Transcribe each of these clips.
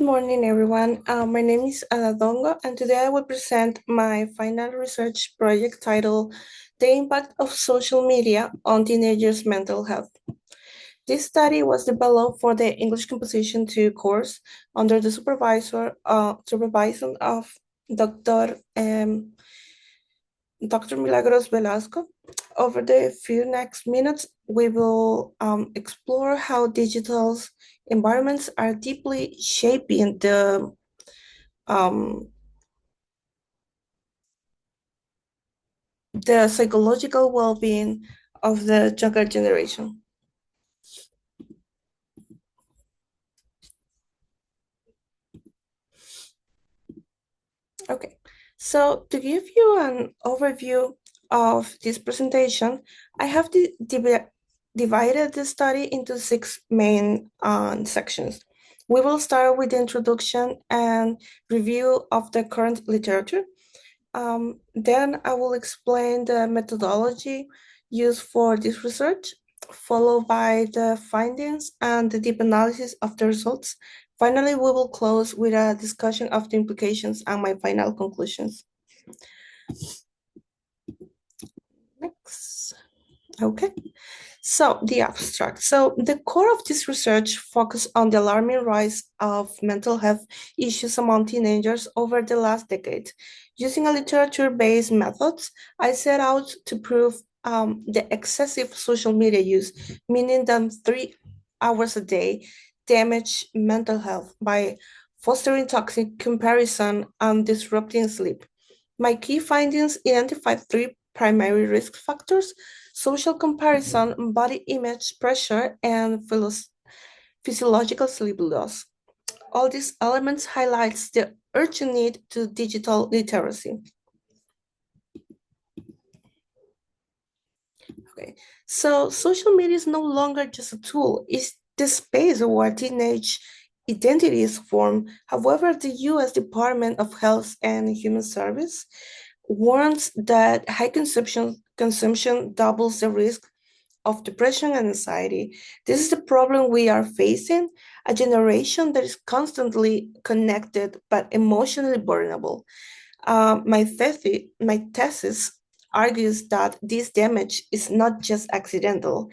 morning, everyone. My name is Dongo, and today I will present my final research project titled The Impact of Social Media on Teenagers' Mental Health. This study was developed for the English Composition 2 course under the supervision of Dr. Dr. Milagros Velasco. Over the few next minutes, we will explore how digital environments are deeply shaping um, the psychological well-being of the younger generation. Okay, so to give you an overview of this presentation, I have divided the study into six main sections. We will start with the introduction and review of the current literature. Then I will explain the methodology used for this research, followed by the findings and the deep analysis of the results. Finally, we will close with a discussion of the implications and my final conclusions. Next. Okay. So the abstract. So the core of this research focused on the alarming rise of mental health issues among teenagers over the last decade. Using a literature-based methods, I set out to prove the excessive social media use, meaning that 3 hours a day, damage mental health by fostering toxic comparison and disrupting sleep. My key findings identified three primary risk factors: social comparison, body image pressure, and physiological sleep loss. All these elements highlights the urgent need to digital literacy. Okay, so social media is no longer just a tool, it's the space where teenage identity is formed. However, the US Department of Health and Human Service warns that high consumption doubles the risk of depression and anxiety. This is the problem we are facing, a generation that is constantly connected but emotionally vulnerable. My thesis argues that this damage is not just accidental,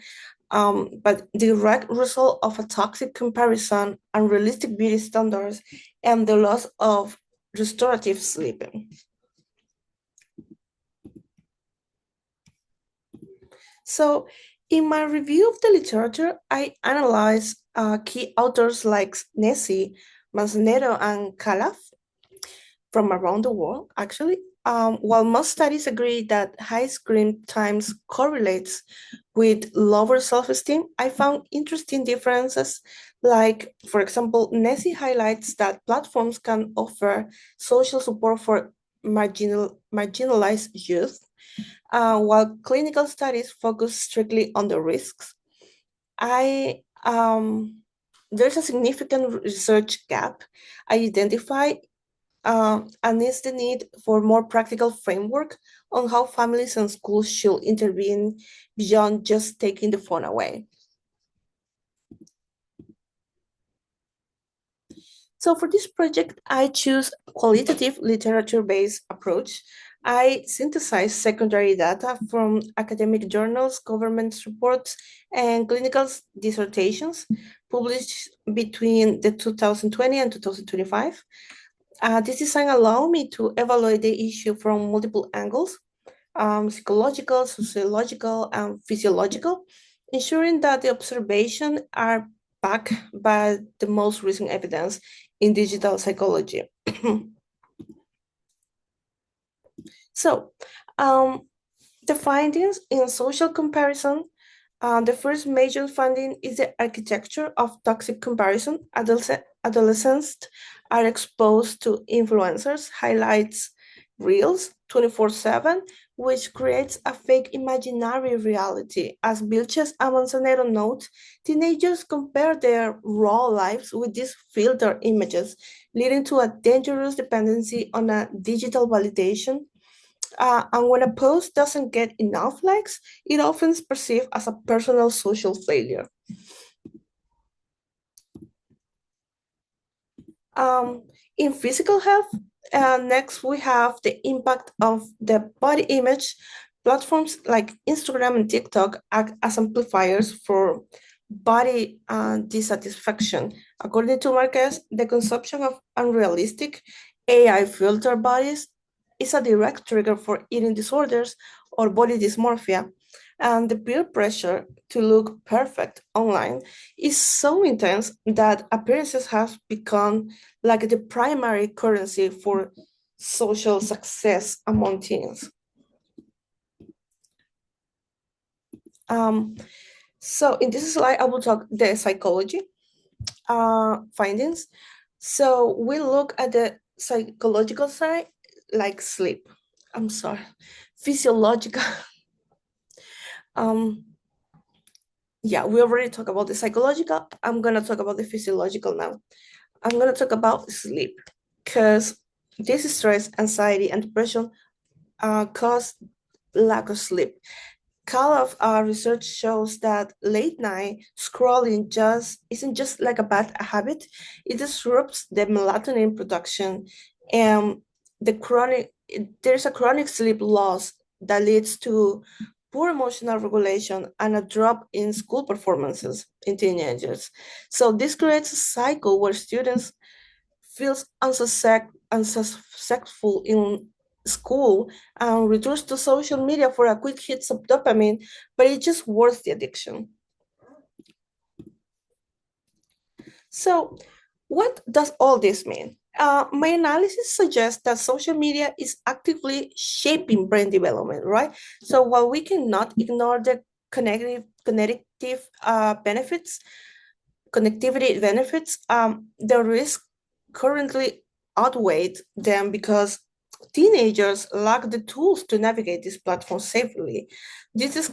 but the direct result of a toxic comparison, unrealistic beauty standards, and the loss of restorative sleeping. So, in my review of the literature, I analyzed key authors like Nessie, Manzanero, and Calaf from around the world, actually. While most studies agree that high screen times correlates with lower self-esteem, I found interesting differences. Like, for example, Nessie highlights that platforms can offer social support for marginalized youth, while clinical studies focus strictly on the risks. I There's a significant research gap I identify, and is the need for more practical framework on how families and schools should intervene beyond just taking the phone away. So for this project, I choose a qualitative literature-based approach. I synthesize secondary data from academic journals, government reports, and clinical dissertations published between the 2020 and 2025. This design allowed me to evaluate the issue from multiple angles: psychological, sociological, and physiological, ensuring that the observations are backed by the most recent evidence in digital psychology. So, um, the findings in social comparison, the first major finding is the architecture of toxic comparison. Adolescents are exposed to influencers, highlights reels 24/7, which creates a fake imaginary reality. As Vilches and Manzanero note, teenagers compare their raw lives with these filtered images, leading to a dangerous dependency on a digital validation. And when a post doesn't get enough likes, it often is perceived as a personal social failure. Um, in physical health, next we have the impact of the body image. Platforms like Instagram and TikTok act as amplifiers for body dissatisfaction. According to Marquez, the consumption of unrealistic AI filtered bodies is a direct trigger for eating disorders or body dysmorphia. And the peer pressure to look perfect online is so intense that appearances have become like the primary currency for social success among teens. Um, so in this slide, I will talk the psychology findings. So we look at the psychological side, like sleep. I'm sorry, physiological. Um, yeah, we already talked about the psychological. I'm gonna talk about the physiological now. I'm gonna talk about sleep because this stress, anxiety, and depression cause lack of sleep. Kind of research shows that late night scrolling just isn't just like a bad habit. It disrupts the melatonin production, and there's a chronic sleep loss that leads to poor emotional regulation and a drop in school performances in teenagers. So this creates a cycle where students feels unsuccessful in school and returns to social media for a quick hit of dopamine, but it's just worth the addiction. So, what does all this mean? My analysis suggests that social media is actively shaping brain development, right? So, while we cannot ignore the connective benefits, connectivity benefits, the risk currently outweigh them because teenagers lack the tools to navigate these platforms safely. This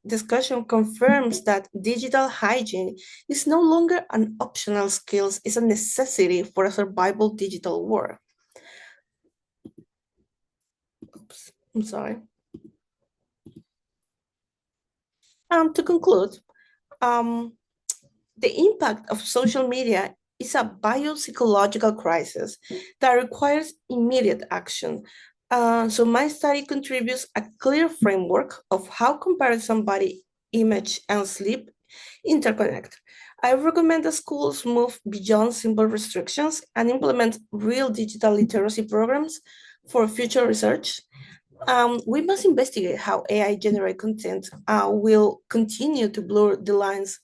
discussion confirms that digital hygiene is no longer an optional skill, it's a necessity for a survival digital world. Oops, I'm sorry. To conclude, um, the impact of social media is a biopsychological crisis that requires immediate action. So my study contributes a clear framework of how comparison, body image, and sleep interconnect. I recommend that schools move beyond simple restrictions and implement real digital literacy programs for future research. We must investigate how AI generated content will continue to blur the lines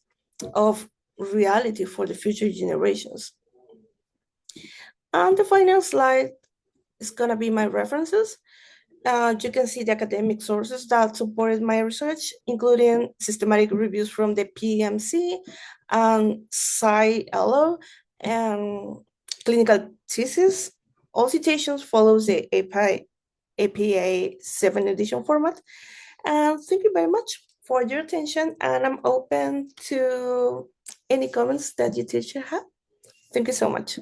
of reality for the future generations. And the final slide is going to be my references. You can see the academic sources that supported my research, including systematic reviews from the PMC and SciELO and clinical thesis. All citations follows the APA 7 edition format. And thank you very much for your attention. And I'm open to any comments that you teacher have. Thank you so much.